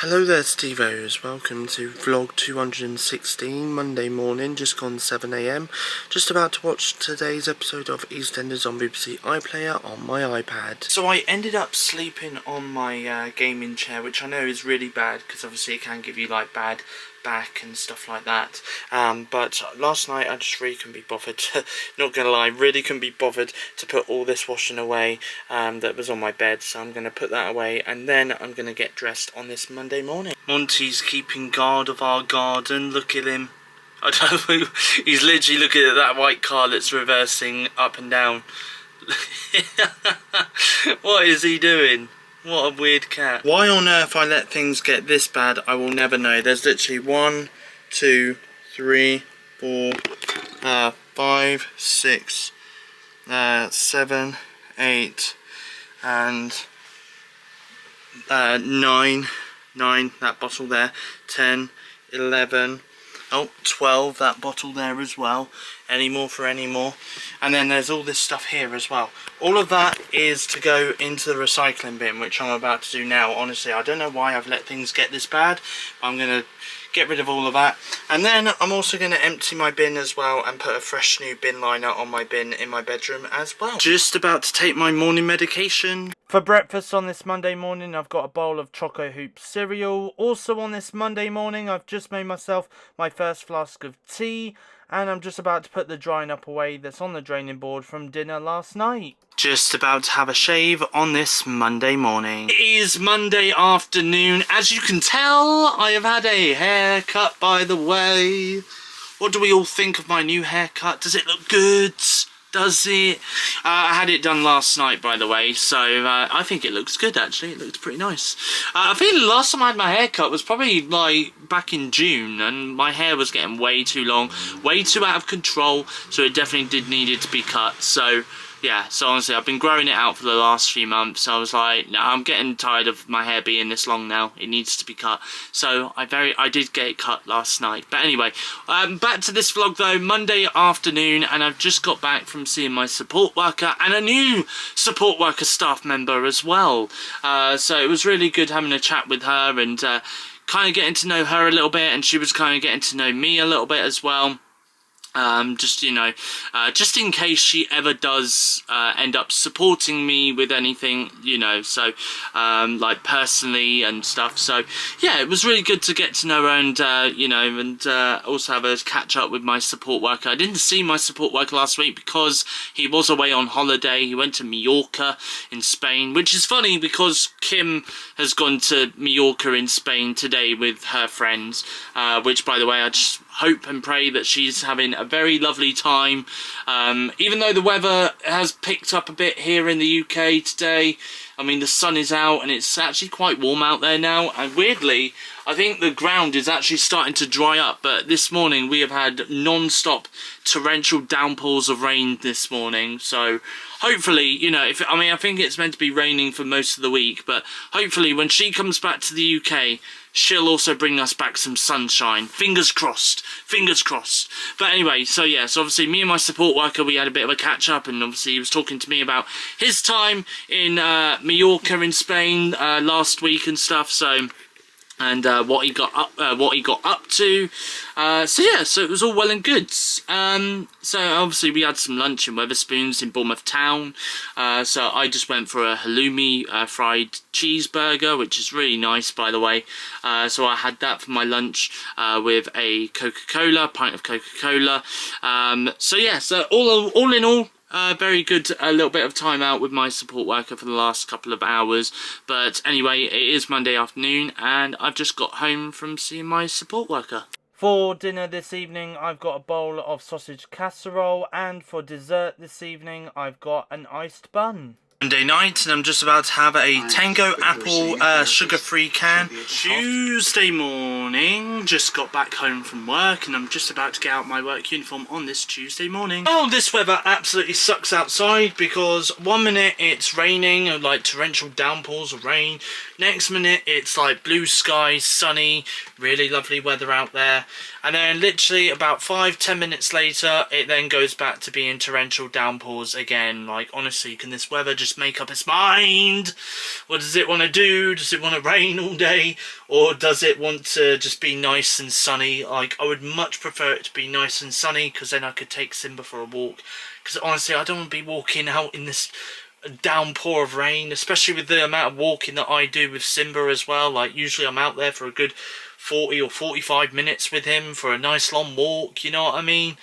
Hello there, Steveos. Welcome to vlog 216, Monday morning, just gone 7 AM. Just about to watch today's episode of EastEnders on BBC iPlayer on my iPad. So I ended up sleeping on my gaming chair, which I know is really bad because obviously it can give you like bad back and stuff like that. But last night I just really couldn't be bothered, not gonna lie, really couldn't be bothered to put all this washing away that was on my bed, so I'm gonna put that away and then I'm gonna get dressed on this Monday morning. Monty's keeping guard of our garden. Look at him. I don't know, he's literally looking at that white car that's reversing up and down. What is he doing? What a weird cat. Why on earth I let things get this bad, I will never know. There's literally 1, 2, 3, 4, 5, 6, 7, 8, and 9, that bottle there, 10, 11, oh, 12, that bottle there as well. Any more for any more. And then there's all this stuff here as well. All of that is to go into the recycling bin, which I'm about to do now. Honestly, I don't know why I've let things get this bad. I'm going to get rid of all of that. And then I'm also going to empty my bin as well and put a fresh new bin liner on my bin in my bedroom as well. Just about to take my morning medication. For breakfast on this Monday morning, I've got a bowl of Choco Hoop cereal. Also on this Monday morning, I've just made myself my first flask of tea. And I'm just about to put the drying up away that's on the draining board from dinner last night. Just about to have a shave on this Monday morning. It is Monday afternoon. As you can tell, I have had a haircut, by the way. What do we all think of my new haircut? Does it look good? Does it? I had it done last night, by the way, so I think it looks good, actually. It looks pretty nice. I think the last time I had my hair cut was probably like back in June, and my hair was getting way too long, way too out of control, so it definitely did need it to be cut. So yeah, so honestly, I've been growing it out for the last few months. I was like, no, I'm getting tired of my hair being this long now. It needs to be cut. So I did get it cut last night. But anyway, back to this vlog though. Monday afternoon, and I've just got back from seeing my support worker and a new support worker staff member as well. So it was really good having a chat with her and kind of getting to know her a little bit, and she was kind of getting to know me a little bit as well. Just, you know, just in case she ever does end up supporting me with anything, you know, so like personally and stuff. So yeah, it was really good to get to know her and you know, and also have a catch up with my support worker. I didn't see my support worker last week because he was away on holiday. He went to Mallorca in Spain, which is funny because Kim has gone to Mallorca in Spain today with her friends, which, by the way, I just hope and pray that she's having a very lovely time. Even though the weather has picked up a bit here in the UK today, I mean, the sun is out and it's actually quite warm out there now, and weirdly I think the ground is actually starting to dry up. But this morning we have had non-stop torrential downpours of rain this morning, so hopefully, you know, I think it's meant to be raining for most of the week, but hopefully when she comes back to the UK, she'll also bring us back some sunshine. Fingers crossed. Fingers crossed. But anyway, so yeah, so obviously me and my support worker, we had a bit of a catch up, and obviously he was talking to me about his time in Mallorca in Spain last week and stuff, so, and what he got up to. So yeah, so it was all well and good. So obviously we had some lunch in Wetherspoons in Bournemouth Town. So I just went for a halloumi fried cheeseburger, which is really nice, by the way. So I had that for my lunch with a Coca-Cola, pint of Coca-Cola. So yeah, so all in all, very good, a little bit of time out with my support worker for the last couple of hours. But anyway, it is Monday afternoon and I've just got home from seeing my support worker. For dinner this evening, I've got a bowl of sausage casserole, and for dessert this evening, I've got an iced bun. Monday night, and I'm just about to have a Tango Apple sugar-free can. Tuesday morning, just got back home from work, and I'm just about to get out my work uniform on this Tuesday morning. Oh, this weather absolutely sucks outside, because 1 minute it's raining, like torrential downpours of rain. Next minute it's like blue skies, sunny, really lovely weather out there. And then literally about 5-10 minutes later, it then goes back to being torrential downpours again. Like, honestly, can this weather just just make up its mind. What does it want to do? Does it want to rain all day? Or does it want to just be nice and sunny? Like, I would much prefer it to be nice and sunny, because then I could take Simba for a walk. Because honestly, I don't want to be walking out in this downpour of rain, especially with the amount of walking that I do with Simba as well. Like, usually I'm out there for a good 40 or 45 minutes with him for a nice long walk, you know what I mean?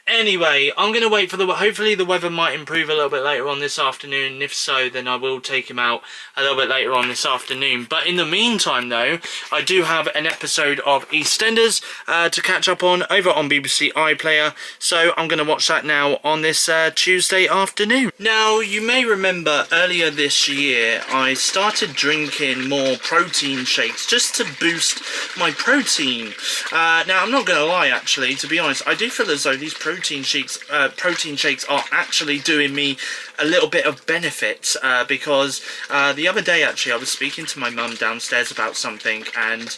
Anyway, I'm going to wait for hopefully the weather might improve a little bit later on this afternoon, and if so, then I will take him out a little bit later on this afternoon. But in the meantime, though, I do have an episode of EastEnders to catch up on over on BBC iPlayer, so I'm going to watch that now on this Tuesday afternoon. Now, you may remember earlier this year, I started drinking more protein shakes just to boost my protein. Now, I'm not going to lie, actually, to be honest, I do feel as though these protein shakes are actually doing me a little bit of benefit, because the other day actually I was speaking to my mum downstairs about something, and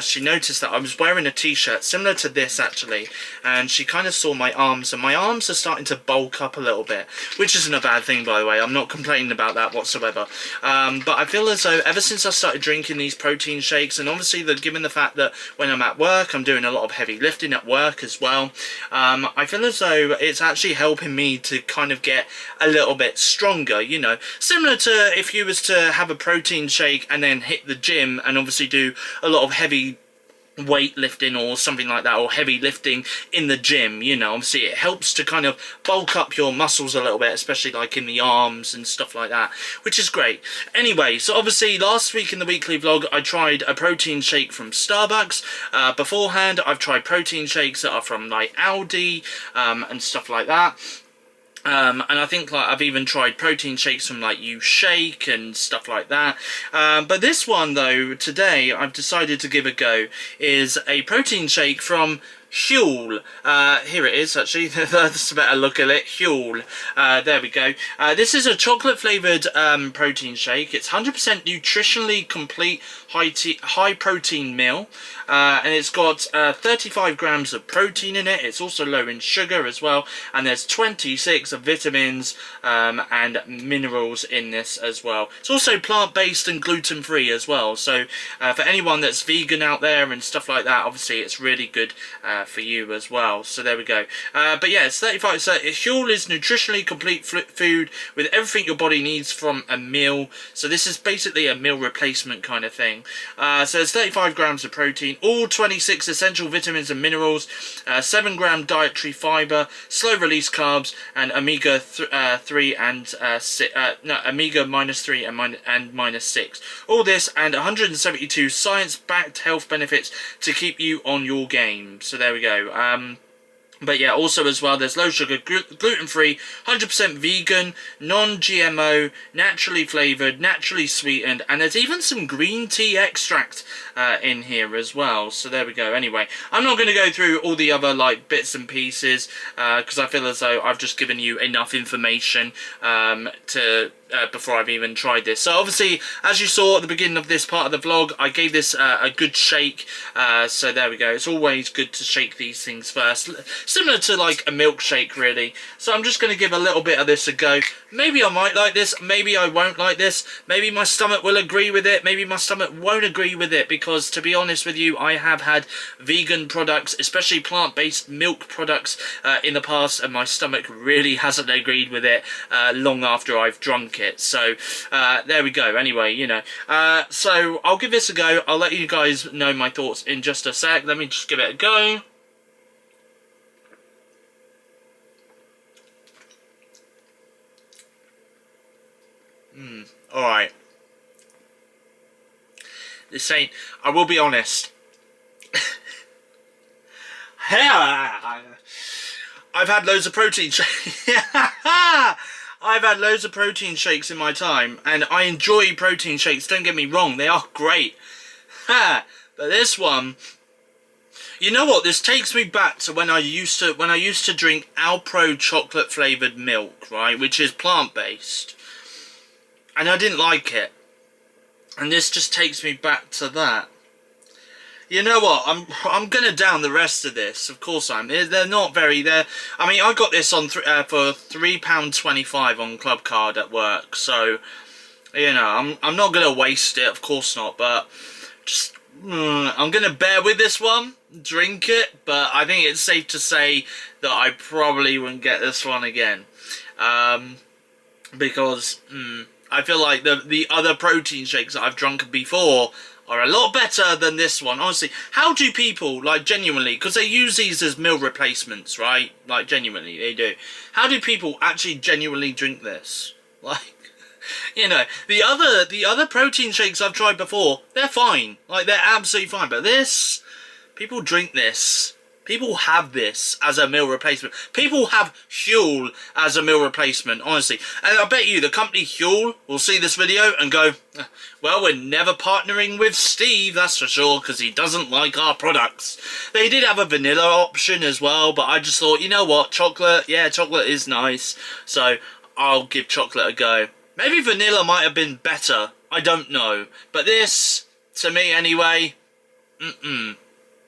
she noticed that I was wearing a t-shirt similar to this actually, and she kind of saw my arms, and my arms are starting to bulk up a little bit, which isn't a bad thing, by the way. I'm not complaining about that whatsoever, but I feel as though ever since I started drinking these protein shakes, and obviously given the fact that when I'm at work I'm doing a lot of heavy lifting at work as well, I feel as though it's actually helping me to kind of get a little bit stronger, you know, similar to if you was to have a protein shake and then hit the gym and obviously do a lot of heavy weightlifting or something like that, or heavy lifting in the gym, you know. Obviously it helps to kind of bulk up your muscles a little bit, especially like in the arms and stuff like that, which is great. Anyway, so obviously last week in the weekly vlog I tried a protein shake from Starbucks. Beforehand I've tried protein shakes that are from like Aldi and stuff like that. And I think like I've even tried protein shakes from like You Shake and stuff like that. But this one though, today I've decided to give a go, is a protein shake from Huel. Here it is actually, that's a better look at it, Huel. There we go. This is a chocolate flavoured protein shake. It's 100% nutritionally complete high protein meal. And it's got 35 grams of protein in it. It's also low in sugar as well, and there's 26 of vitamins and minerals in this as well. It's also plant-based and gluten-free as well, so for anyone that's vegan out there and stuff like that, obviously it's really good for you as well. So there we go. But yeah, it's 35. So Huel is nutritionally complete food with everything your body needs from a meal. So this is basically a meal replacement kind of thing. So it's 35 grams of protein, all 26 essential vitamins and minerals, 7 gram dietary fiber, slow release carbs, and omega 3 and omega -3 and -6. All this and 172 science-backed health benefits to keep you on your game. So there we go. But yeah, also as well, there's low sugar, gluten-free, 100% vegan, non-GMO, naturally flavoured, naturally sweetened, and there's even some green tea extract in here as well. So there we go. Anyway, I'm not going to go through all the other like bits and pieces because I feel as though I've just given you enough information before I've even tried this. So obviously, as you saw at the beginning of this part of the vlog, I gave this a good shake. So there we go. It's always good to shake these things first. Similar to like a milkshake, really. So I'm just going to give a little bit of this a go. Maybe I might like this. Maybe I won't like this. Maybe my stomach will agree with it. Maybe my stomach won't agree with it. Because to be honest with you, I have had vegan products, especially plant-based milk products in the past. And my stomach really hasn't agreed with it long after I've drunk it. So there we go. Anyway, you know, so I'll give this a go. I'll let you guys know my thoughts in just a sec. Let me just give it a go. Alright. This ain't, I will be honest. I've had loads of protein shakes. I've had loads of protein shakes in my time, and I enjoy protein shakes, don't get me wrong, they are great. But this one, you know what, this takes me back to when I used to drink Alpro chocolate flavoured milk, right, which is plant-based. And I didn't like it. And this just takes me back to that. You know what? I'm gonna down the rest of this. Of course I'm. They're not very. I mean, I got this on for £3.25 on Club Card at work. So, you know, I'm not gonna waste it. Of course not. But just I'm gonna bear with this one. Drink it. But I think it's safe to say that I probably wouldn't get this one again. Because I feel like the other protein shakes that I've drunk before are a lot better than this one. Honestly, how do people, like, genuinely, because they use these as meal replacements, right? Like, genuinely, they do. How do people actually genuinely drink this? Like, you know, the other protein shakes I've tried before, they're fine. Like, they're absolutely fine. But this, people drink this. People have this as a meal replacement. People have Huel as a meal replacement, honestly. And I bet you the company Huel will see this video and go, well, we're never partnering with Steve, that's for sure, because he doesn't like our products. They did have a vanilla option as well, but I just thought, you know what, chocolate, yeah, chocolate is nice. So I'll give chocolate a go. Maybe vanilla might have been better, I don't know. But this, to me anyway,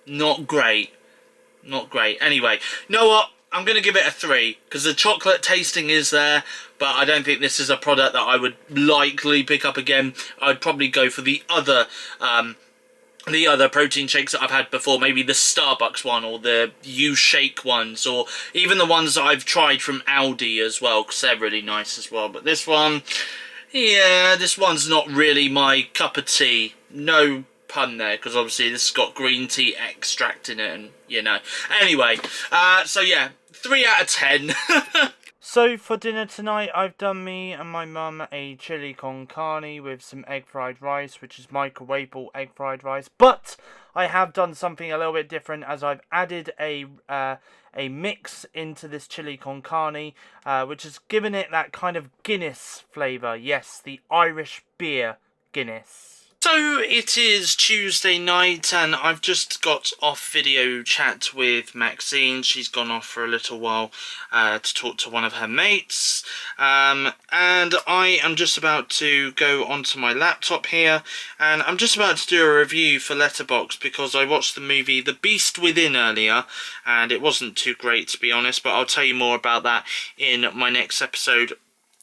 not great. Not great. Anyway, you know what? I'm going to give it a 3 because the chocolate tasting is there, but I don't think this is a product that I would likely pick up again. I'd probably go for the other protein shakes that I've had before, maybe the Starbucks one or the U-Shake ones, or even the ones that I've tried from Aldi as well, because they're really nice as well. But this one, yeah, this one's not really my cup of tea. No pun there, because obviously this has got green tea extract in it, and you know. Anyway, so yeah, 3 out of 10. So for dinner tonight, I've done me and my mum a chili con carne with some egg fried rice, which is microwavable egg fried rice. But I have done something a little bit different, as I've added a mix into this chili con carne, which has given it that kind of Guinness flavour. Yes, the Irish beer Guinness. So it is Tuesday night and I've just got off video chat with Maxine. She's gone off for a little while to talk to one of her mates. And I am just about to go onto my laptop here and I'm just about to do a review for Letterboxd because I watched the movie The Beast Within earlier and it wasn't too great, to be honest, but I'll tell you more about that in my next episode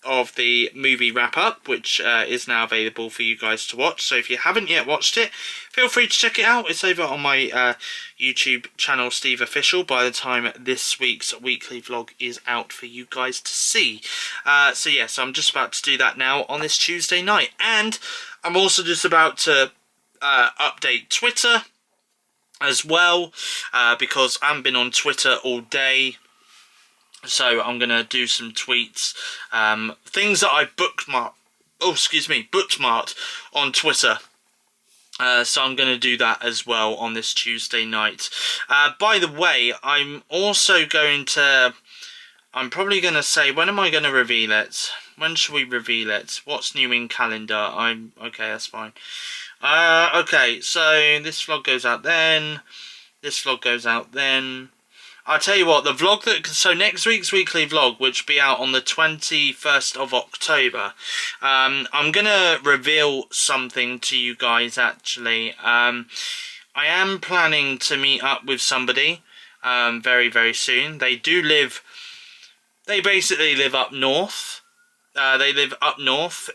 of the movie wrap-up, which is now available for you guys to watch. So if you haven't yet watched it, feel free to check it out. It's over on my YouTube channel, SteveOfficial, by the time this week's weekly vlog is out for you guys to see. So yeah, so I'm just about to do that now on this Tuesday night. And I'm also just about to update Twitter as well, because I haven't been on Twitter all day. So I'm going to do some tweets, things that I bookmarked on Twitter. So I'm going to do that as well on this Tuesday night. By the way, I'm also going to, I'm probably going to say, when am I going to reveal it? When should we reveal it? What's new in calendar? Okay, that's fine. Okay, so this vlog goes out then. This vlog goes out then. I'll tell you what, the vlog so next week's weekly vlog, which will be out on the 21st of October, I'm going to reveal something to you guys, actually. I am planning to meet up with somebody very, very soon. They basically live up north. They live up north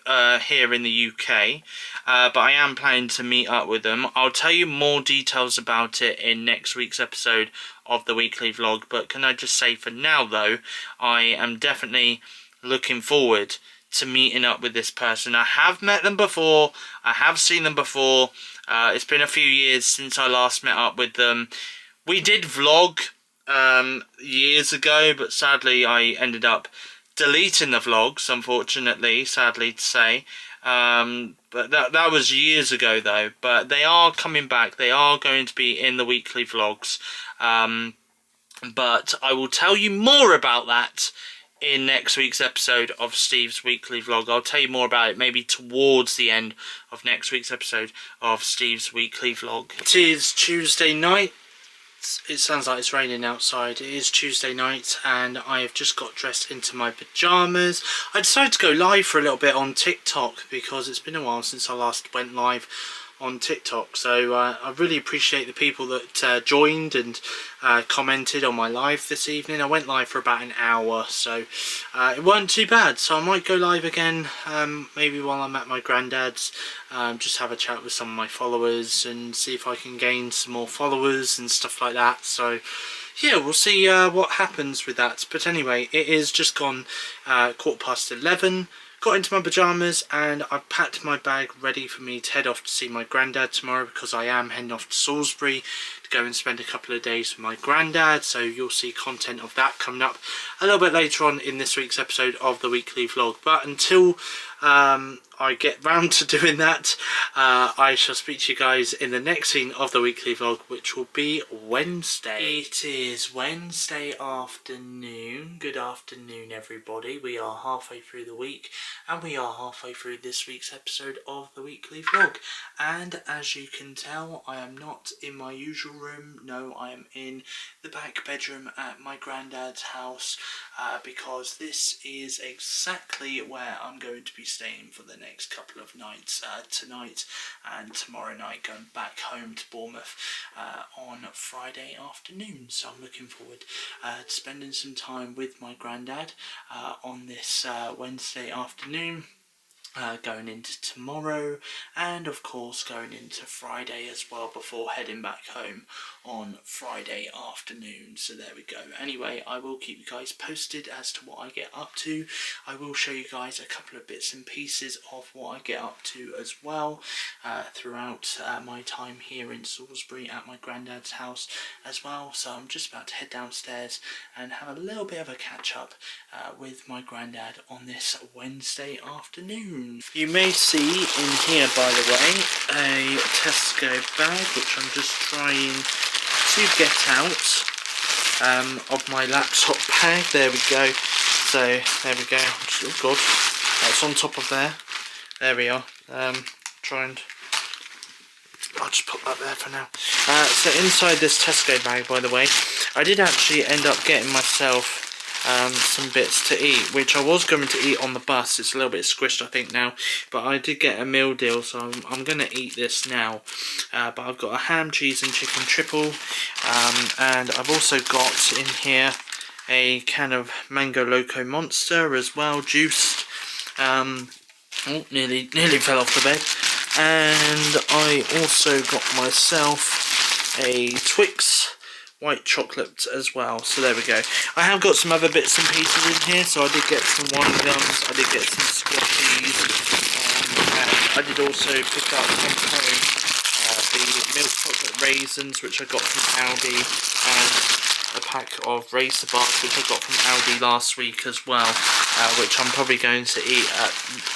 here in the UK, but I am planning to meet up with them. I'll tell you more details about it in next week's episode of the weekly vlog, but can I just say for now though, I am definitely looking forward to meeting up with this person. I have met them before, I have seen them before, it's been a few years since I last met up with them. We did vlog years ago, but sadly I ended up deleting the vlogs, unfortunately, sadly to say. But that was years ago though. But they are coming back. They are going to be in the weekly vlogs. But I will tell you more about that in next week's episode of Steve's weekly vlog. I'll tell you more about it maybe towards the end of next week's episode of Steve's weekly vlog. It is Tuesday night. It sounds like it's raining outside. It is Tuesday night and I have just got dressed into my pyjamas. I decided to go live for a little bit on TikTok because it's been a while since I last went live on TikTok. So I really appreciate the people that joined and commented on my live this evening. I went live for about an hour, so it wasn't too bad. So I might go live again, maybe while I'm at my granddad's, just have a chat with some of my followers and see if I can gain some more followers and stuff like that. So yeah, we'll see what happens with that. But anyway, it is just gone 11:15. Got into my pyjamas and I've packed my bag ready for me to head off to see my granddad tomorrow, because I am heading off to Salisbury to go and spend a couple of days with my granddad. So you'll see content of that coming up a little bit later on in this week's episode of the weekly vlog. But until I get round to doing that, I shall speak to you guys in the next scene of the weekly vlog, which will be Wednesday. It is Wednesday afternoon. Good afternoon, everybody. We are halfway through the week, and we are halfway through this week's episode of the weekly vlog. And as you can tell, I am not in my usual room. No, I am in the back bedroom at my granddad's house, because this is exactly where I'm going to be staying for the next couple of nights, tonight and tomorrow night, going back home to Bournemouth on Friday afternoon. So I'm looking forward to spending some time with my granddad on this Wednesday afternoon. Going into tomorrow, and of course going into Friday as well, before heading back home on Friday afternoon. So there we go. Anyway, I will keep you guys posted as to what I get up to. I will show you guys a couple of bits and pieces of what I get up to as well throughout my time here in Salisbury at my granddad's house as well. So I'm just about to head downstairs and have a little bit of a catch up with my granddad on this Wednesday afternoon. You may see in here, by the way, a Tesco bag, which I'm just trying to get out of my laptop bag. There we go. So there we go. Oh god, that's on top of there. There we are. I'll just put that there for now. So inside this Tesco bag, by the way, I did actually end up getting myself some bits to eat, which I was going to eat on the bus. It's a little bit squished, I think, now, but I did get a meal deal, so I'm going to eat this now. But I've got a ham, cheese and chicken triple, and I've also got in here a can of Mango Loco Monster as well, juiced. Oh, nearly fell off the bed. And I also got myself a Twix white chocolate as well. So there we go. I have got some other bits and pieces in here. So I did get some wine gums, I did get some squashies, and I did also pick up from home the milk chocolate raisins, which I got from Aldi, and a pack of Racer bars, which I got from Aldi last week as well, which I'm probably going to eat at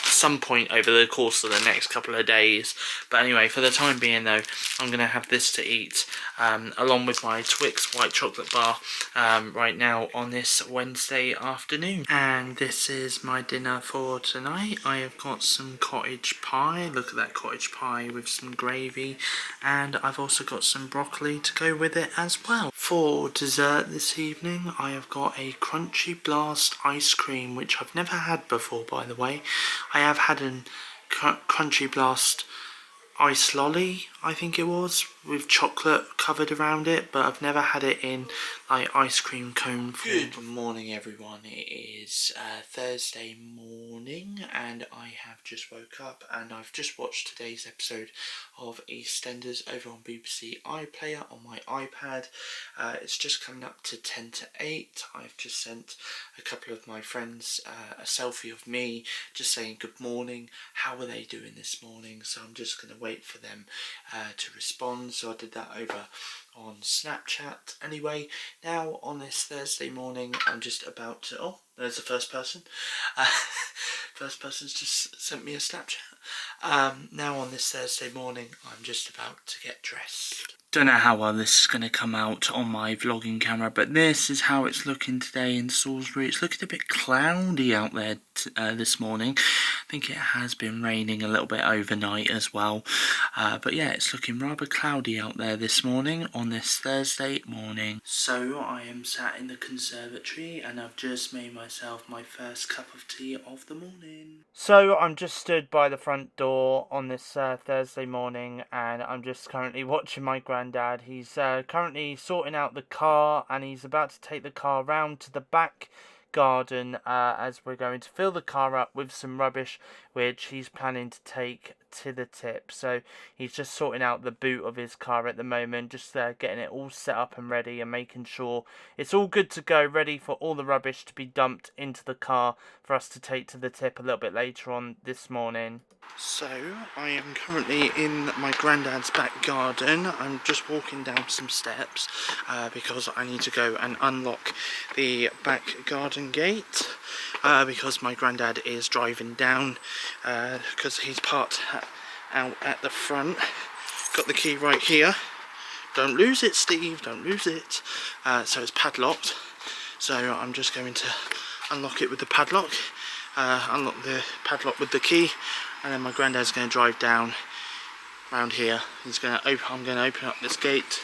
some point over the course of the next couple of days. But anyway, for the time being though, I'm going to have this to eat along with my Twix white chocolate bar right now on this Wednesday afternoon. And this is my dinner for tonight. I have got some cottage pie. Look at that cottage pie with some gravy, and I've also got some broccoli to go with it as well. For dessert this evening, I have got a Crunchy Blast ice cream, which I've never had before, by the way. I have had a Crunchy Blast ice lolly, I think it was, with chocolate covered around it, but I've never had it in like ice cream cone form. Good morning, everyone. It is Thursday morning, and I have just woke up, and I've just watched today's episode of EastEnders over on BBC iPlayer on my iPad. It's just coming up to 10 to 8. I've just sent a couple of my friends a selfie of me just saying good morning, how are they doing this morning. So I'm just going to wait for them to respond. So I did that over on Snapchat. Anyway, now on this Thursday morning, I'm just about to, oh, there's the first person. First person's just sent me a Snapchat. Now on this Thursday morning, I'm just about to get dressed. Don't know how well this is going to come out on my vlogging camera, but this is how it's looking today in Salisbury. It's looking a bit cloudy out there this morning. think it has been raining a little bit overnight as well. But yeah, it's looking rather cloudy out there this morning on this Thursday morning. So I am sat in the conservatory and I've just made myself my first cup of tea of the morning. So I'm just stood by the front door on this Thursday morning, and I'm just currently watching my granddad. He's currently sorting out the car, and he's about to take the car round to the back garden as we're going to fill the car up with some rubbish which he's planning to take to the tip. So he's just sorting out the boot of his car at the moment, just getting it all set up and ready and making sure it's all good to go, ready for all the rubbish to be dumped into the car for us to take to the tip a little bit later on this morning. So I am currently in my granddad's back garden. I'm just walking down some steps because I need to go and unlock the back garden gate because my granddad is driving down because he's parked out at the front. Got the key right here. Don't lose it, Steve, don't lose it. So it's padlocked, so I'm just going to unlock it with the padlock, unlock the padlock with the key, and then my granddad's going to drive down around here. I'm going to open up this gate,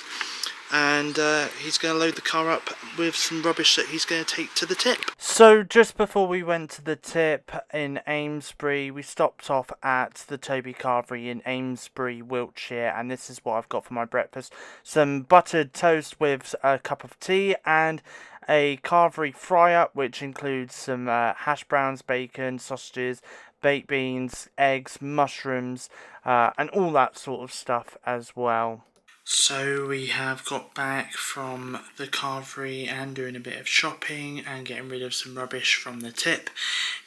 and he's going to load the car up with some rubbish that he's going to take to the tip. So just before we went to the tip in Amesbury, we stopped off at the Toby Carvery in Amesbury, Wiltshire, and this is what I've got for my breakfast: some buttered toast with a cup of tea and a carvery fry-up, which includes some hash browns, bacon, sausages, baked beans, eggs, mushrooms, and all that sort of stuff as well. So we have got back from the carvery and doing a bit of shopping and getting rid of some rubbish from the tip.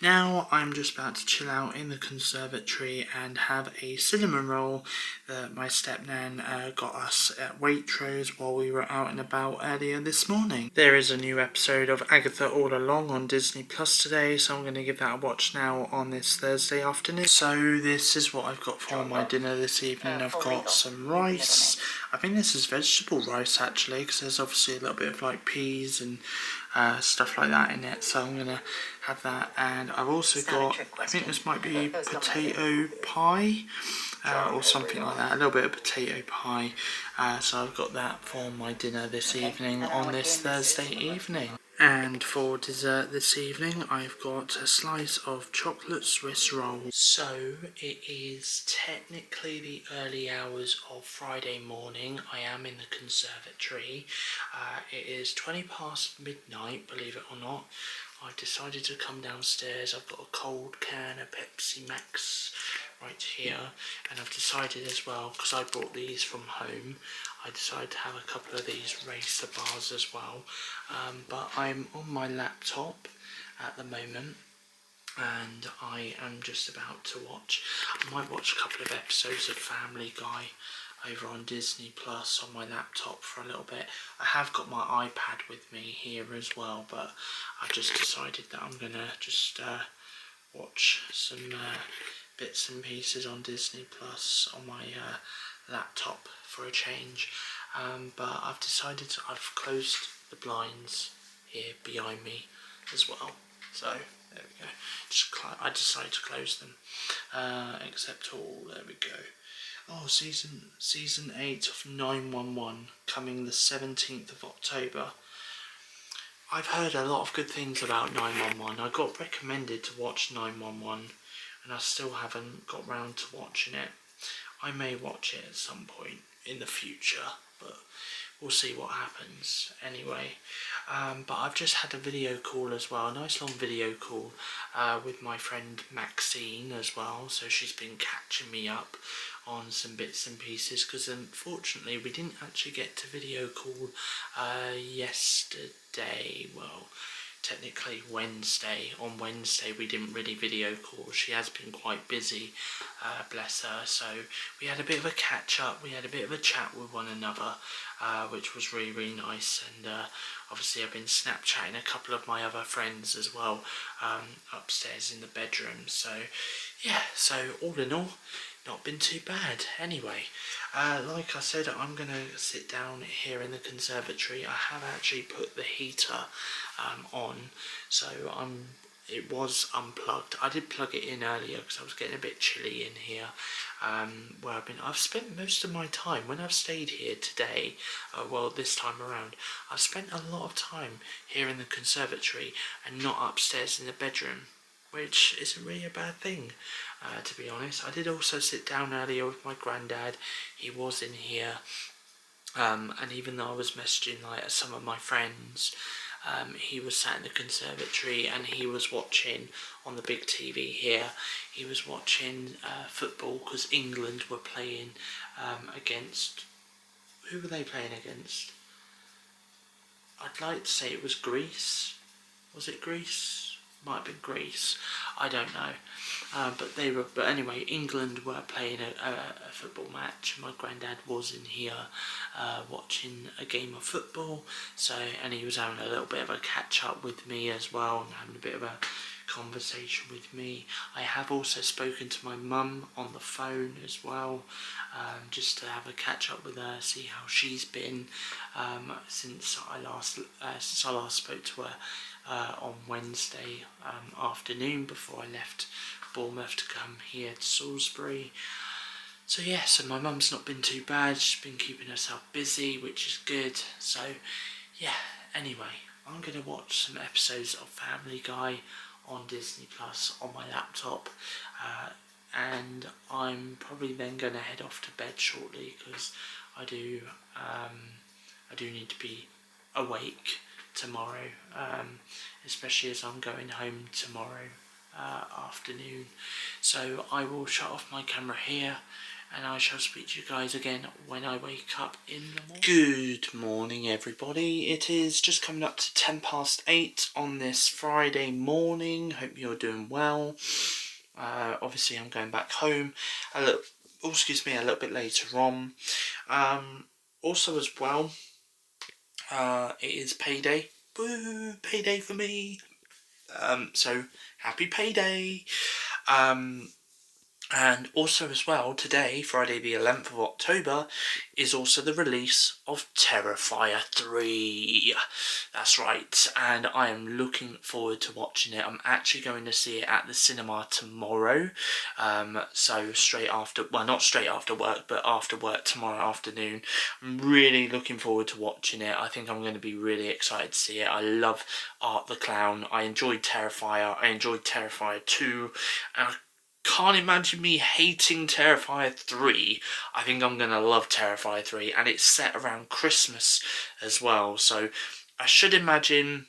Now I'm just about to chill out in the conservatory and have a cinnamon roll that my stepnan got us at Waitrose while we were out and about earlier this morning. There is a new episode of Agatha All Along on Disney Plus today, so I'm going to give that a watch now on this Thursday afternoon. So this is what I've got for my dinner this evening. I've got some rice. I think this is vegetable rice actually, because there's obviously a little bit of like peas and stuff like that in it, so I'm going to have that. And I've also got, I think this might be potato pie or something like that, a little bit of potato pie. So I've got that for my dinner this evening on this Thursday evening. And for dessert this evening, I've got a slice of chocolate Swiss roll. So it is technically the early hours of Friday morning. I am in the conservatory. It is 20 past midnight, believe it or not. I decided to come downstairs. I've got a cold can of Pepsi Max right here, and I've decided as well, because I brought these from home, I decided to have a couple of these racer bars as well. But I'm on my laptop at the moment, and I am just about to watch, I might watch a couple of episodes of Family Guy over on Disney Plus on my laptop for a little bit. I have got my iPad with me here as well, but I've just decided that I'm gonna just watch some bits and pieces on Disney Plus on my laptop for a change. But I've decided I've closed the blinds here behind me as well, so there we go. I decided to close them, except all, there we go. Oh, season 8 of 911 coming the 17th of October. I've heard a lot of good things about 911. I got recommended to watch 911 and I still haven't got round to watching it. I may watch it at some point in the future, but we'll see what happens anyway. But I've just had a video call as well, a nice long video call with my friend Maxine as well, so she's been catching me up on some bits and pieces, because unfortunately we didn't actually get to video call yesterday. Well, technically Wednesday. On Wednesday we didn't really video call. She has been quite busy, bless her, so we had a bit of a catch up, we had a bit of a chat with one another, which was really, really nice. And obviously I've been Snapchatting a couple of my other friends as well, upstairs in the bedroom. So yeah, so all in all, not been too bad. Anyway, like I said, I'm gonna sit down here in the conservatory. I have actually put the heater on, so I'm it was unplugged. I did plug it in earlier because I was getting a bit chilly in here. Where I've spent most of my time when I've stayed here today, well this time around, I've spent a lot of time here in the conservatory and not upstairs in the bedroom, which isn't really a bad thing, to be honest. I did also sit down earlier with my granddad. He was in here, and even though I was messaging like some of my friends, he was sat in the conservatory and he was watching on the big TV here. He was watching football because England were playing against... Who were they playing against? I'd like to say it was Greece. Was it Greece? Might have been Greece. I don't know. But anyway, England were playing a football match. My granddad was in here watching a game of football. And he was having a little bit of a catch up with me as well, and having a bit of a conversation with me. I have also spoken to my mum on the phone as well, just to have a catch up with her, see how she's been since I last spoke to her on Wednesday afternoon before I left Bournemouth to come here to Salisbury. So yeah, so my mum's not been too bad. She's been keeping herself busy, which is good. So yeah, anyway, I'm going to watch some episodes of Family Guy on Disney Plus on my laptop, and I'm probably then going to head off to bed shortly because I do need to be awake tomorrow, especially as I'm going home tomorrow afternoon. So I will shut off my camera here and I shall speak to you guys again when I wake up in the morning. Good morning everybody. It is just coming up to 8:10 on this Friday morning. Hope you're doing well. Obviously I'm going back home a little bit later on. Also as well, it is payday. Woo, payday for me. So happy payday. And also as well, today, Friday the 11th of October, is also the release of Terrifier 3. That's right, and I am looking forward to watching it. I'm actually going to see it at the cinema tomorrow. So straight after, well not straight after work, but after work tomorrow afternoon. I'm really looking forward to watching it. I think I'm going to be really excited to see it. I love Art the Clown. I enjoyed Terrifier. I enjoyed Terrifier 2. And can't imagine me hating Terrifier 3. I think I'm going to love Terrifier 3, and it's set around Christmas as well, so I should imagine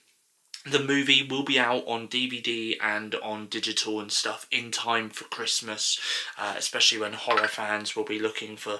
the movie will be out on DVD and on digital and stuff in time for Christmas, especially when horror fans will be looking for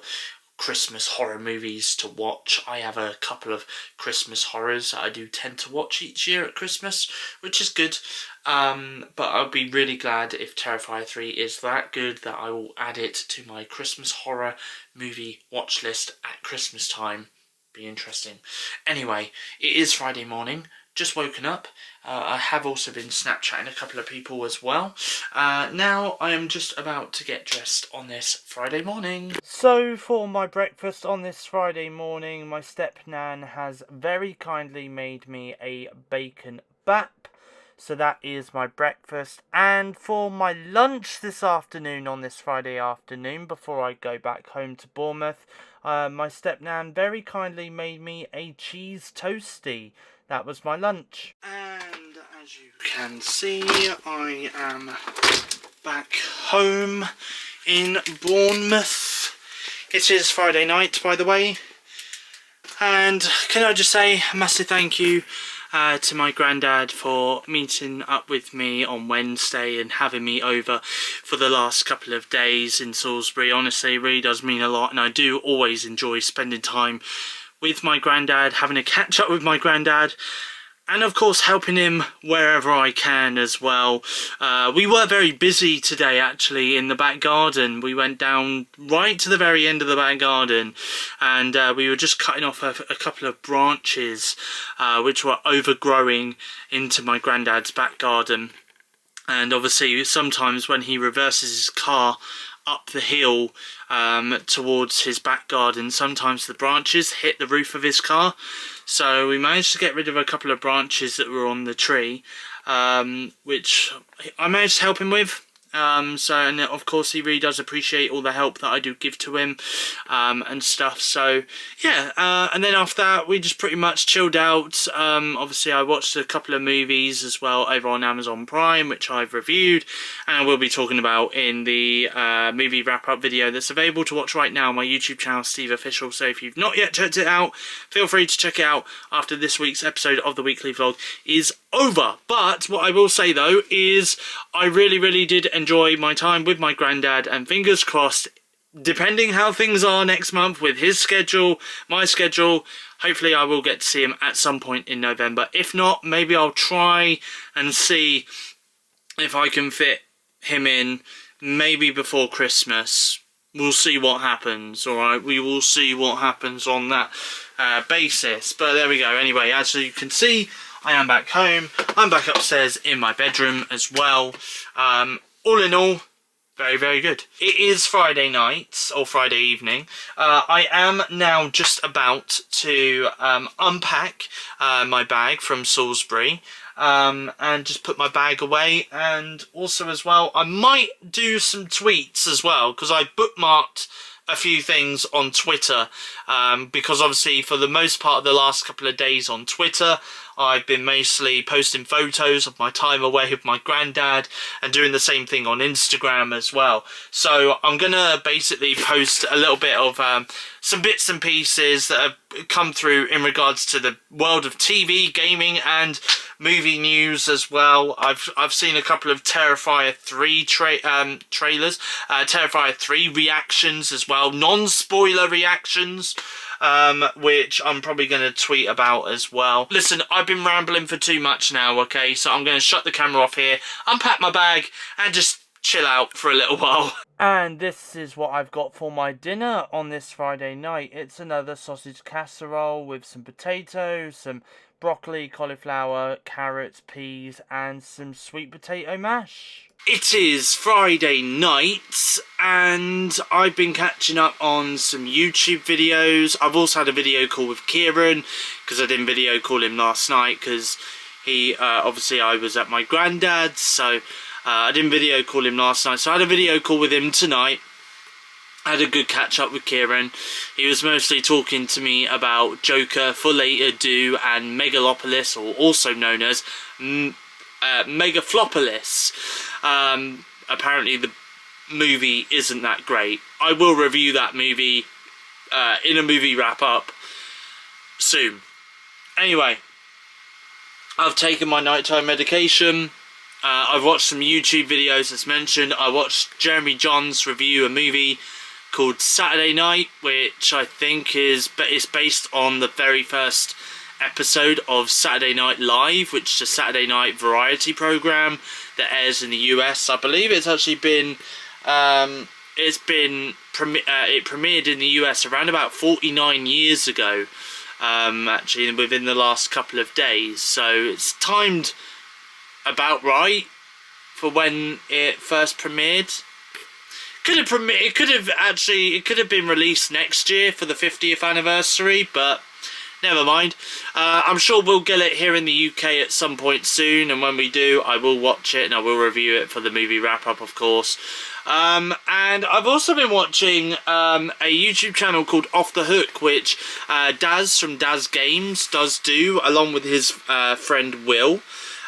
Christmas horror movies to watch. I have a couple of Christmas horrors that I do tend to watch each year at Christmas, which is good. But I'll be really glad if Terrifier 3 is that good that I will add it to my Christmas horror movie watch list at Christmas time. Be interesting. Anyway, it is Friday morning. Just woken up. I have also been Snapchatting a couple of people as well. Now I am just about to get dressed on this Friday morning. So for my breakfast on this Friday morning, my step-nan has very kindly made me a bacon bap. So that is my breakfast. And for my lunch this afternoon on this Friday afternoon, before I go back home to Bournemouth, my step-nan very kindly made me a cheese toastie. That was my lunch. And as you can see, I am back home in Bournemouth. It is Friday night, by the way. And can I just say a massive thank you to my granddad for meeting up with me on Wednesday and having me over for the last couple of days in Salisbury. Honestly, it really does mean a lot, and I do always enjoy spending time with my granddad, having a catch up with my granddad, and of course helping him wherever I can as well. We were very busy today actually in the back garden. We went down right to the very end of the back garden, and we were just cutting off a couple of branches which were overgrowing into my granddad's back garden. And obviously sometimes when he reverses his car up the hill towards his back garden, sometimes the branches hit the roof of his car. So we managed to get rid of a couple of branches that were on the tree, which I managed to help him with. And of course he really does appreciate all the help that I do give to him, and stuff. So yeah, and then after that we just pretty much chilled out. Obviously I watched a couple of movies as well over on Amazon Prime, which I've reviewed and I will be talking about in the movie wrap-up video that's available to watch right now on my YouTube channel, SteveOfficial. So if you've not yet checked it out, feel free to check it out after this week's episode of the weekly vlog is over. But what I will say though is I really did enjoy my time with my granddad, and fingers crossed, depending how things are next month with his schedule, my schedule, hopefully I will get to see him at some point in November. If not, maybe I'll try and see if I can fit him in maybe before Christmas. We'll see what happens, alright? We will see what happens on that basis. But there we go. Anyway, as you can see, I am back home. I'm back upstairs in my bedroom as well. All in all, very good. It is Friday night, or Friday evening. I am now just about to unpack my bag from Salisbury, and just put my bag away. And also as well, I might do some tweets as well, because I bookmarked a few things on Twitter, because obviously for the most part of the last couple of days on Twitter I've been mostly posting photos of my time away with my granddad and doing the same thing on Instagram as well. So I'm gonna basically post a little bit of some bits and pieces that have come through in regards to the world of TV, gaming and movie news as well. I've seen a couple of Terrifier 3 trailers, Terrifier 3 reactions as well, non-spoiler reactions, which I'm probably going to tweet about as well. Listen, I've been rambling for too much now, okay, so I'm going to shut the camera off here, unpack my bag and just chill out for a little while. And this is what I've got for my dinner on this Friday night. It's another sausage casserole with some potatoes, some broccoli, cauliflower, carrots, peas and some sweet potato mash. It is Friday night and I've been catching up on some YouTube videos. I've also had a video call with Kieran because I didn't video call him last night because he, obviously I was at my granddad's, so I didn't video call him last night. So I had a video call with him tonight. I had a good catch up with Kieran. He was mostly talking to me about Joker, For Later Do and Megalopolis, or also known as Megaflopolis. Apparently the movie isn't that great. I will review that movie in a movie wrap up soon. Anyway, I've taken my nighttime medication. I've watched some YouTube videos as mentioned. I watched Jeremy John's review a movie called Saturday Night, which I think is based on the very first episode of Saturday Night Live, which is a Saturday night variety program that airs in the US. I believe it's actually been it premiered in the US around about 49 years ago, actually within the last couple of days, so it's timed about right for when it first premiered. It could have been released next year for the 50th anniversary, but never mind. I'm sure we'll get it here in the UK at some point soon, and when we do, I will watch it and I will review it for the movie wrap-up, of course. And I've also been watching a YouTube channel called Off the Hook, which Daz from Daz Games does do, along with his friend Will.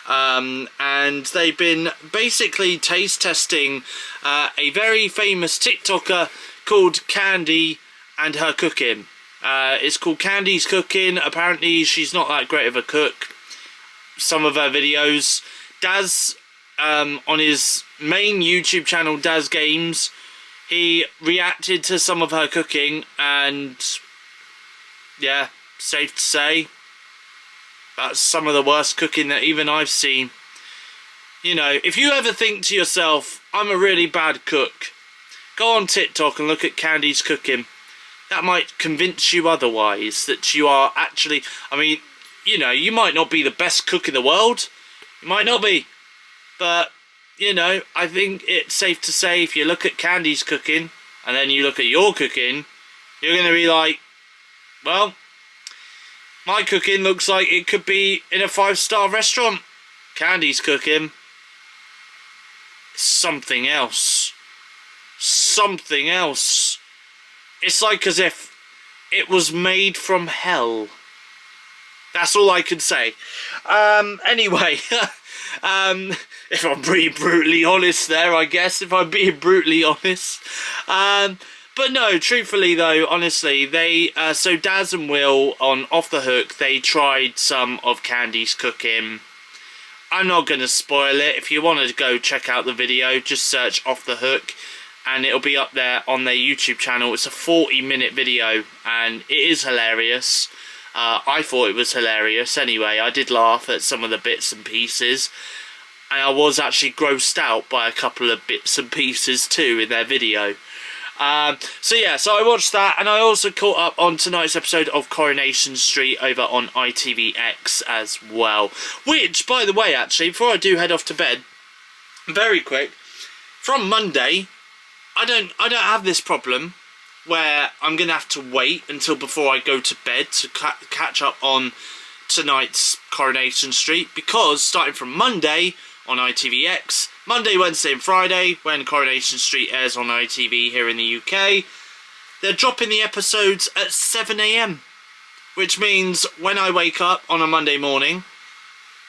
And they've been basically taste testing a very famous TikToker called Candy and her cooking. It's called Candy's Cooking. Apparently she's not that great of a cook. Some of her videos, Daz, on his main YouTube channel Daz Games, he reacted to some of her cooking, and yeah, safe to say that's some of the worst cooking that even I've seen. You know, if you ever think to yourself, I'm a really bad cook, go on TikTok and look at Candy's Cooking. That might convince you otherwise, that you are actually, I mean, you know, you might not be the best cook in the world. You might not be. But, you know, I think it's safe to say if you look at Candy's cooking and then you look at your cooking, you're going to be like, well, my cooking looks like it could be in a 5-star restaurant. Candy's cooking. Something else. Something else. It's like as if it was made from hell. That's all I can say. Anyway, if I'm being brutally honest there, I guess, if I'm being brutally honest. But no, truthfully though, honestly, they, so Daz and Will on Off the Hook, they tried some of Candy's cooking. I'm not going to spoil it. If you want to go check out the video, just search Off the Hook and it'll be up there on their YouTube channel. It's a 40-minute video and it is hilarious. I thought it was hilarious anyway. I did laugh at some of the bits and pieces. And I was actually grossed out by a couple of bits and pieces too in their video. So yeah, so I watched that, and I also caught up on tonight's episode of Coronation Street over on ITVX as well. Which, by the way, actually, before I do head off to bed, very quick, from Monday, I don't have this problem where I'm gonna have to wait until before I go to bed to catch up on tonight's Coronation Street, because starting from Monday on ITVX, Monday, Wednesday and Friday, when Coronation Street airs on ITV here in the UK, they're dropping the episodes at 7 AM, which means when I wake up on a Monday morning,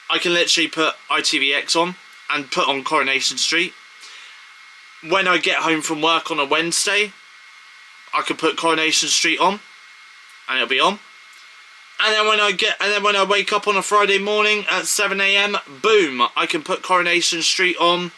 I can literally put ITVX on and put on Coronation Street. When I get home from work on a Wednesday, I can put Coronation Street on and it'll be on. And then when I wake up on a Friday morning at 7 AM, boom, I can put Coronation Street on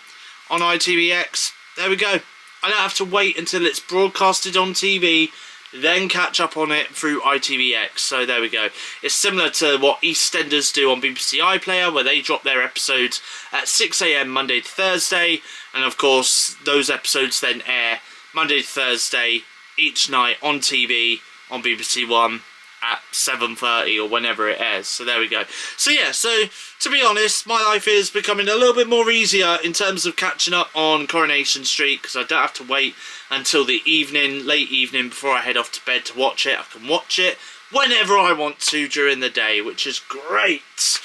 ITVX. There we go. I don't have to wait until it's broadcasted on TV, then catch up on it through ITVX. So there we go. It's similar to what EastEnders do on BBC iPlayer, where they drop their episodes at 6 AM Monday to Thursday. And of course, those episodes then air Monday to Thursday each night on TV on BBC One at 7:30 or whenever it airs. So there we go. So yeah, so to be honest, my life is becoming a little bit more easier in terms of catching up on Coronation Street, because I don't have to wait until the evening, late evening, before I head off to bed to watch it. I can watch it whenever I want to during the day, which is great.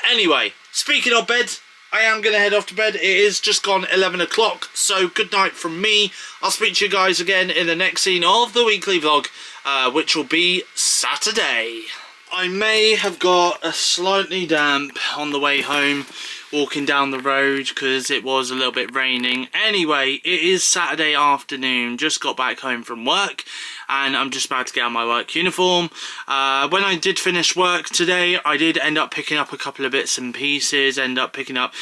Anyway, speaking of bed, I am going to head off to bed. It is just gone 11 o'clock, so good night from me. I'll speak to you guys again in the next scene of the weekly vlog, which will be Saturday. I may have got a slightly damp on the way home, walking down the road, because it was a little bit raining. Anyway, it is Saturday afternoon, just got back home from work, and I'm just about to get out my work uniform. When I did finish work today, I did end up picking up a couple of bits and pieces, end up picking up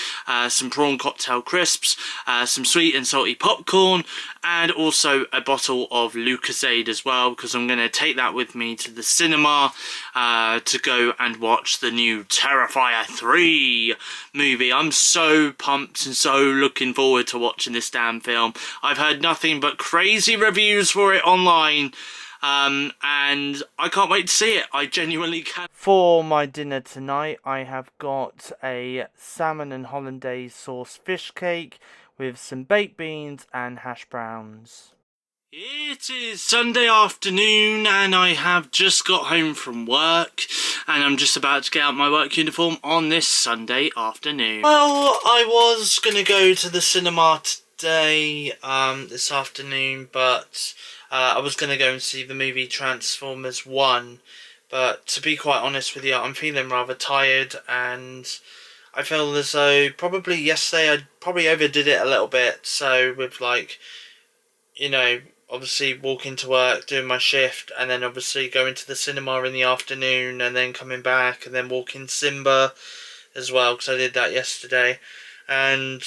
some prawn cocktail crisps, some sweet and salty popcorn, and also a bottle of Lucozade as well, because I'm going to take that with me to the cinema to go and watch the new Terrifier 3 movie. I'm so pumped and so looking forward to watching this damn film. I've heard nothing but crazy reviews for it online, and I can't wait to see it. I genuinely can. For my dinner tonight, I have got a salmon and hollandaise sauce fish cake with some baked beans and hash browns. It is Sunday afternoon and I have just got home from work, and I'm just about to get out my work uniform on this Sunday afternoon. Well, I was going to go to the cinema today, this afternoon, but I was going to go and see the movie Transformers 1, but to be quite honest with you, I'm feeling rather tired, and I feel as though probably yesterday I probably overdid it a little bit. So with, like, you know, obviously walking to work, doing my shift, and then obviously going to the cinema in the afternoon, and then coming back, and then walking Simba as well, because I did that yesterday. And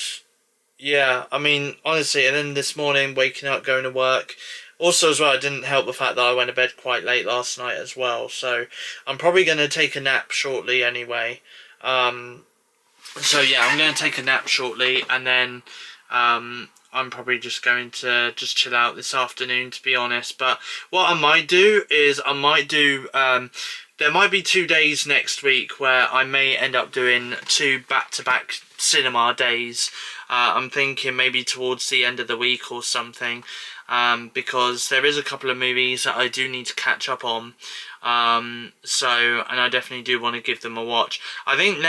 yeah, I mean, honestly, and then this morning waking up, going to work. Also as well, it didn't help the fact that I went to bed quite late last night as well. So I'm probably going to take a nap shortly anyway. So yeah, I'm going to take a nap shortly, and then I'm probably just going to just chill out this afternoon, to be honest. But what I might do is I might do there might be 2 days next week where I may end up doing 2 back-to-back cinema days. I'm thinking maybe towards the end of the week or something, because there is a couple of movies that I do need to catch up on. And I definitely do want to give them a watch. I think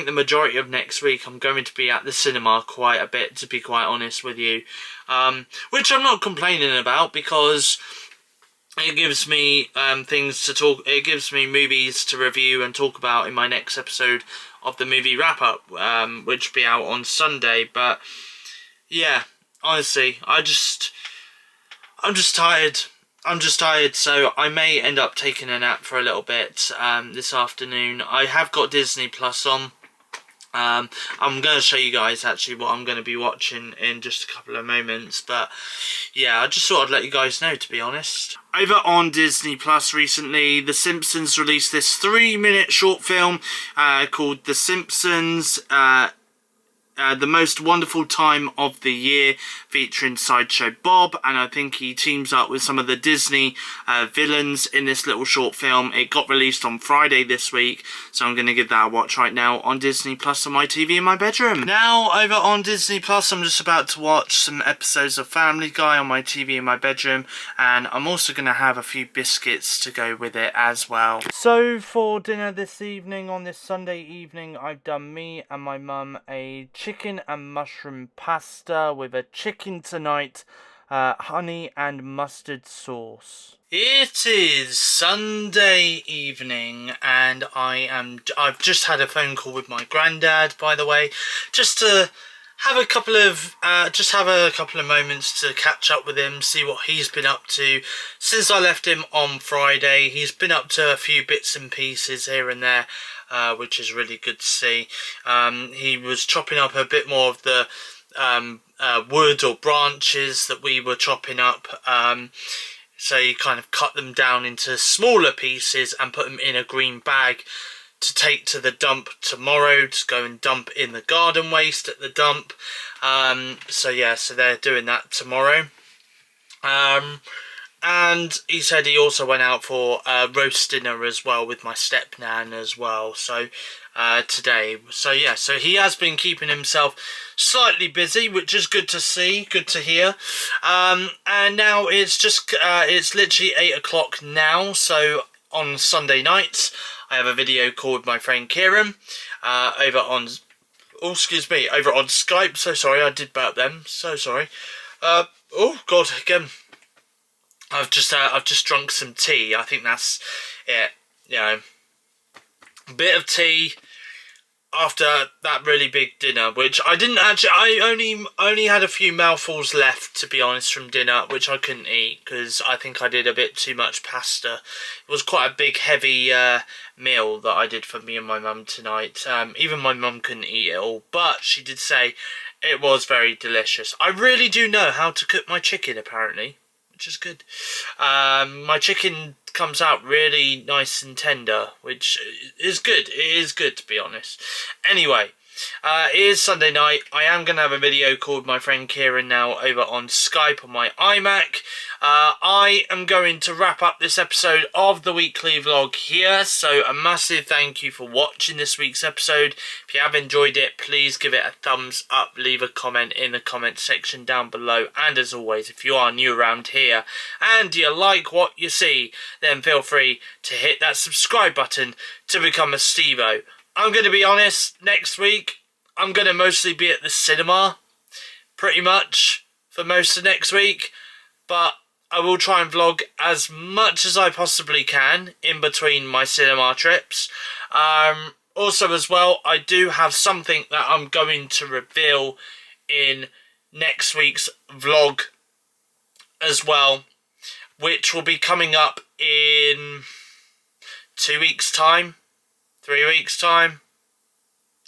the majority of next week I'm going to be at the cinema quite a bit, to be quite honest with you. Which I'm not complaining about, because it gives me things to talk. It gives me movies to review and talk about in my next episode of the movie wrap up, which will be out on Sunday. But yeah, honestly, I'm just tired. I'm just tired, so I may end up taking a nap for a little bit this afternoon. I have got Disney Plus on. I'm going to show you guys actually what I'm going to be watching in just a couple of moments, but yeah, I just thought I'd let you guys know, to be honest. Over on Disney Plus recently, The Simpsons released this 3-minute short film called The Simpsons, The Most Wonderful Time of the Year, featuring Sideshow Bob, and I think he teams up with some of the Disney villains in this little short film. It got released on Friday this week, so I'm going to give that a watch right now on Disney Plus on my TV in my bedroom. Now, over on Disney Plus, I'm just about to watch some episodes of Family Guy on my TV in my bedroom, and I'm also going to have a few biscuits to go with it as well. So, for dinner this evening, on this Sunday evening, I've done me and my mum a chicken and mushroom pasta with a chicken tonight, honey and mustard sauce. It is Sunday evening, and I've just had a phone call with my granddad, by the way, just to have a couple of moments to catch up with him, see what he's been up to since I left him on Friday. He's been up to a few bits and pieces here and there, which is really good to see. He was chopping up a bit more of the wood or branches that we were chopping up. So he kind of cut them down into smaller pieces and put them in a green bag to take to the dump tomorrow, to go and dump in the garden waste at the dump. So yeah, so they're doing that tomorrow. And he said he also went out for roast dinner as well with my step-nan as well, so today. So yeah, so he has been keeping himself slightly busy, which is good to see, good to hear. And now it's just, it's literally 8 o'clock now, so on Sunday nights, I have a video call with my friend Kieran, over on, over on Skype. So sorry, I did burp them, so sorry. Oh god, again. I've just drunk some tea. I think that's it. You know, a bit of tea after that really big dinner, which I didn't actually. I only had a few mouthfuls left, to be honest, from dinner, which I couldn't eat because I think I did a bit too much pasta. It was quite a big, heavy meal that I did for me and my mum tonight. Even my mum couldn't eat it all, but she did say it was very delicious. I really do know how to cook my chicken, apparently, which is good. My chicken comes out really nice and tender, which is good. It is good, to be honest. Anyway, it is Sunday night. I am going to have a video call with my friend Kieran now over on Skype on my iMac. I am going to wrap up this episode of the weekly vlog here, so a massive thank you for watching this week's episode. If you have enjoyed it, please give it a thumbs up, leave a comment in the comment section down below, and as always, if you are new around here and you like what you see, then feel free to hit that subscribe button to become a Stevo. I'm going to be honest, next week I'm going to mostly be at the cinema, pretty much, for most of next week, but I will try and vlog as much as I possibly can in between my cinema trips. Also as well, I do have something that I'm going to reveal in next week's vlog as well, which will be coming up in 2 weeks' time, 3 weeks' time,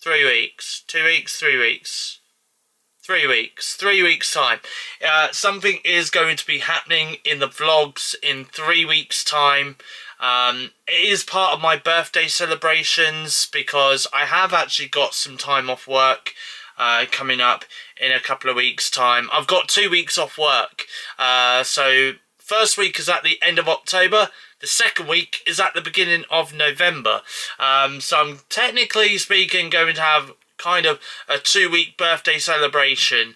3 weeks, 2 weeks, 3 weeks. 3 weeks, 3 weeks time. Something is going to be happening in the vlogs in 3 weeks time. It is part of my birthday celebrations because I have actually got some time off work coming up in a couple of weeks time. I've got 2 weeks off work. So first week is at the end of October. The second week is at the beginning of November. So I'm technically speaking going to have kind of a 2-week birthday celebration.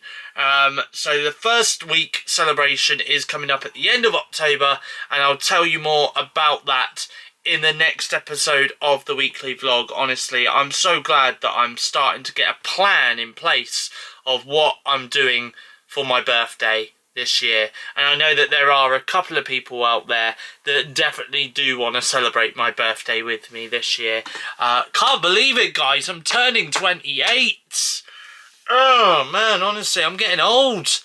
So the first week celebration is coming up at the end of October, and I'll tell you more about that in the next episode of the weekly vlog. Honestly, I'm so glad that I'm starting to get a plan in place of what I'm doing for my birthday this year, and I know that there are a couple of people out there that definitely do want to celebrate my birthday with me this year. Can't believe it, guys, I'm turning 28. Oh man, honestly, I'm getting old.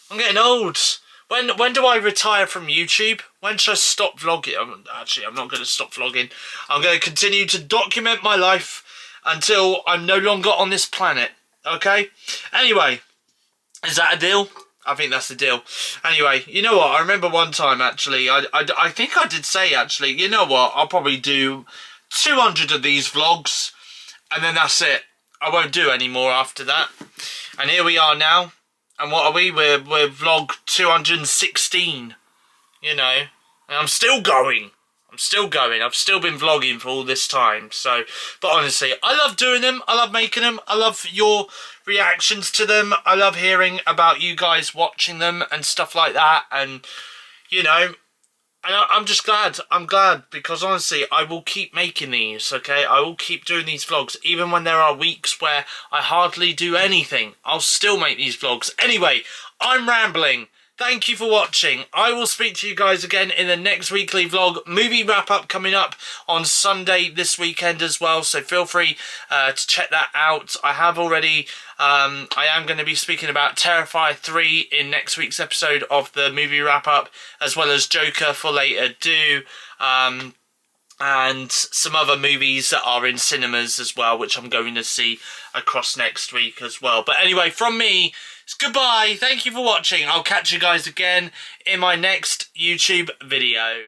When do I retire from YouTube? When should I stop vlogging? I'm not going to stop vlogging. I'm going to continue to document my life until I'm no longer on this planet. Okay? Anyway, is that a deal? I think that's the deal. Anyway, you know what? I remember one time, actually, I think I did say, actually, you know what? I'll probably do 200 of these vlogs, and then that's it. I won't do any more after that. And here we are now. And what are we? We're vlog 216. You know. And I'm still going. I've still been vlogging for all this time. So, but honestly, I love doing them. I love making them. I love your reactions to them. I love hearing about you guys watching them and stuff like that. And, you know, I'm just glad. I'm glad because honestly, I will keep making these, okay? I will keep doing these vlogs. Even when there are weeks where I hardly do anything, I'll still make these vlogs. Anyway, I'm rambling. Thank you for watching. I will speak to you guys again in the next weekly vlog. Movie wrap-up coming up on Sunday this weekend as well, so feel free to check that out. I have already... I am going to be speaking about Terrifier 3 in next week's episode of the movie wrap-up, as well as Joker for Later Do, and some other movies that are in cinemas as well, which I'm going to see across next week as well. But anyway, from me, it's goodbye. Thank you for watching. I'll catch you guys again in my next YouTube video.